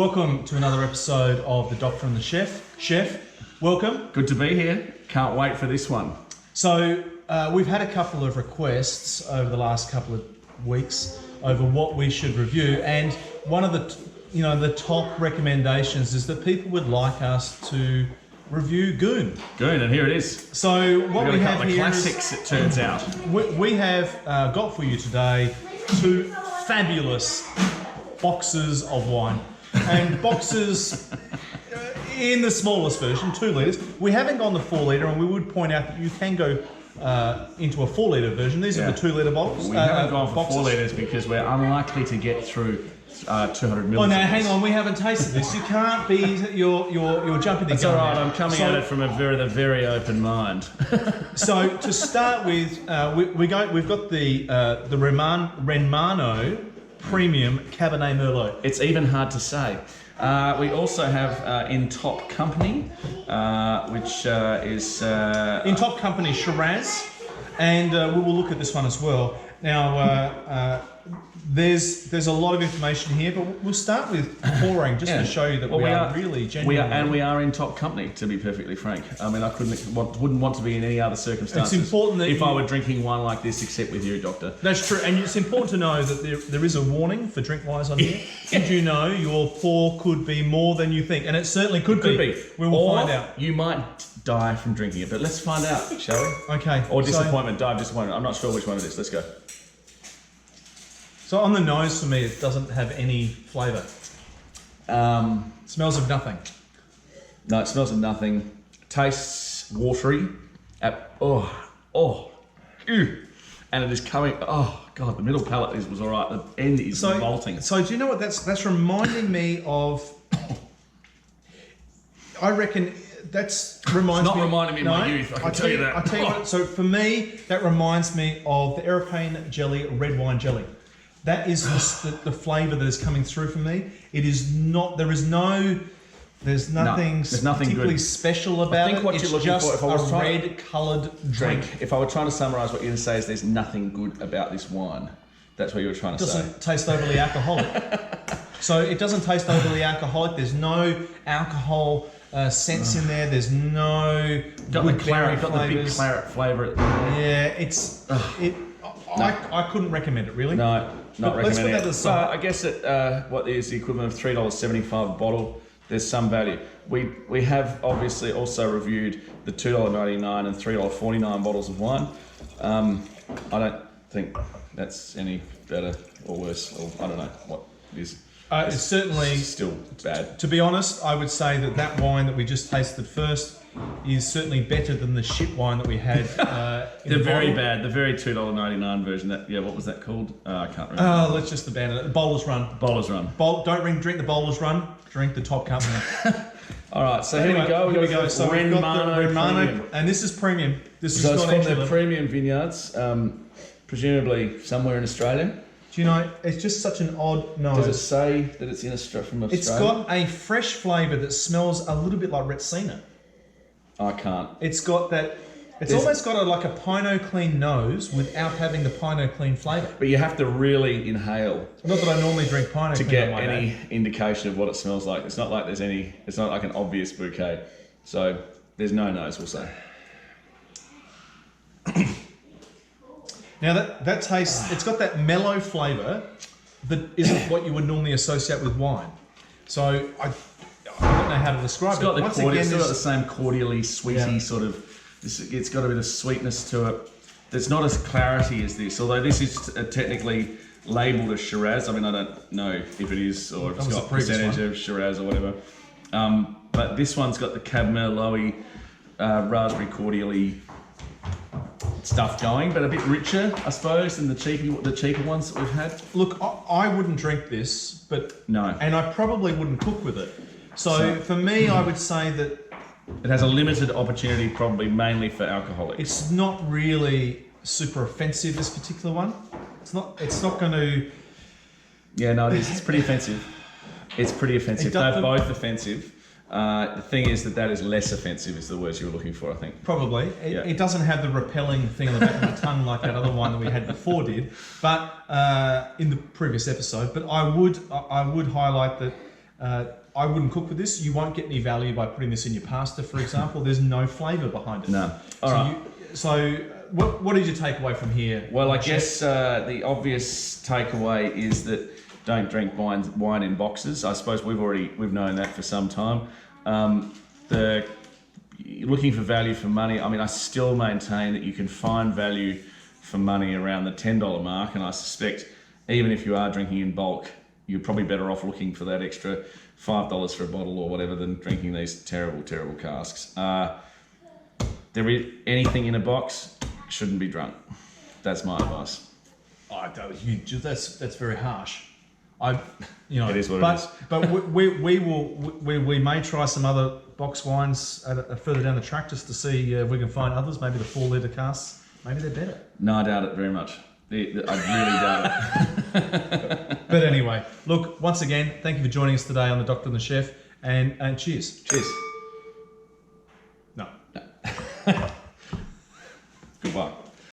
Welcome to another episode of The Doctor and the Chef. Chef, welcome. Good to be here. Can't wait for this one. So we've had a couple of requests over the last couple of weeks over what we should review, and one of the top recommendations is that people would like us to review Goon. Goon, and here it is. So what we have here classics, it turns out. We have got for you today two fabulous boxes of wine. And boxes in the smallest version, 2 litres. We haven't gone the 4 litre, and we would point out that you can go into a 4 litre version. These are the 2 litre bottles. We haven't gone for 4 litres because we're unlikely to get through 200 ml. Oh, now hang on, we haven't tasted this. You can't be, you're jumping the gun. That's all right, I'm coming at it from a very open mind. So to start with, we've got the Renmano Premium Cabernet Merlot. It's even hard to say. We also have in Top Company, which is... in Top Company Shiraz, and we will look at this one as well. Now, there's a lot of information here, but we'll start with pouring just to show you that we are really genuine. We are in Top Company, to be perfectly frank. I mean, I wouldn't want to be in any other circumstances. It's important that if I were drinking wine like this, except with you, Doctor. That's true, and it's important to know that there is a warning for drink wise on here. Did you know your pour could be more than you think? And it certainly could be. We will find out. You might die from drinking it, but let's find out, shall we? Okay. Or disappointment, die of disappointment. I'm not sure which one it is. Let's go. So on the nose, for me, it doesn't have any flavour. Smells of nothing. No, it smells of nothing. Tastes watery. And it is coming. Oh God, the middle palate was all right. The end is revolting. So do you know what that's reminding me of? I reckon reminding me of my youth. I can tell you that. I tell you what. So for me, that reminds me of the aeroplane jelly, red wine jelly. That is the flavour that is coming through for me. It is not. There's nothing particularly good. special about it. What you're looking just for, if I was a red-coloured drink. If I were trying to summarise what you're going to say is there's nothing good about this wine. That's what you were trying to say. It doesn't taste overly alcoholic. So it doesn't taste overly alcoholic. There's no alcohol sense in there. There's no got the big claret flavour. Yeah, I couldn't recommend it really. No, not recommending it. Let's put that aside. I guess what is the equivalent of $3.75 a bottle. There's some value. We have obviously also reviewed the $2.99 and $3.49 bottles of wine. I don't think that's any better or worse, or I don't know what it is. It's certainly still bad. To be honest, I would say that wine that we just tasted first is certainly better than the shit wine that we had. They're very bad. The very $2.99 version. What was that called? I can't remember. Oh, let's just abandon it. Bowler's Run. Bowler's Run. Don't drink the Bowler's Run. Drink the Top Company. All right, so here we go. Here we go. So we've got the Renmano, and this is premium. This is from their premium vineyards, presumably somewhere in Australia. Do you know, it's just such an odd nose. Does it say that it's in from Australia? It's got a fresh flavour that smells a little bit like Retsina. I can't. It's got that. It's almost got like a Pinot Clean nose without having the Pinot Clean flavour. But you have to really inhale. Not that I normally drink Pinot to Clean get any indication of what it smells like. It's not like there's any. It's not like an obvious bouquet. So there's no nose, we'll say. Now that tastes, it's got that mellow flavour that isn't what you would normally associate with wine. So I don't know how to describe it. It's still got the same cordially sweety sort of. It's got a bit of sweetness to it. There's not as clarity as this, although this is technically labelled as Shiraz. I mean, I don't know if it is or if it's got a percentage of Shiraz or whatever. But this one's got the Cab Merlot raspberry cordially stuff going, but a bit richer, I suppose, than the cheaper ones that we've had. Look, I wouldn't drink this, but no, and I probably wouldn't cook with it. So for me, I would say that it has a limited opportunity, probably mainly for alcoholics. It's not really super offensive, this particular one. It's not going to. Yeah, no, it is. It's pretty offensive. It's pretty offensive. They're both offensive. The thing is that is less offensive is the words you were looking for, I think. Probably. It doesn't have the repelling thing on the back of the tongue like that other wine that we had before did, but in the previous episode. But I would highlight that I wouldn't cook with this. You won't get any value by putting this in your pasta, for example. There's no flavour behind it. No. All right. So what did you take away from here? Well, I guess the obvious takeaway is that don't drink wine in boxes. I suppose we've known that for some time. Looking for value for money. I mean, I still maintain that you can find value for money around the $10 mark, and I suspect even if you are drinking in bulk, you're probably better off looking for that extra $5 for a bottle or whatever than drinking these terrible, terrible casks. There is anything in a box shouldn't be drunk. That's my advice. That's very harsh. It is what it is. But we may try some other box wines further down the track just to see if we can find others. Maybe the 4-litre casks. Maybe they're better. No, I doubt it very much. I really doubt it. But anyway, look, once again, thank you for joining us today on The Doctor and the Chef, and cheers. Cheers. No. Goodbye.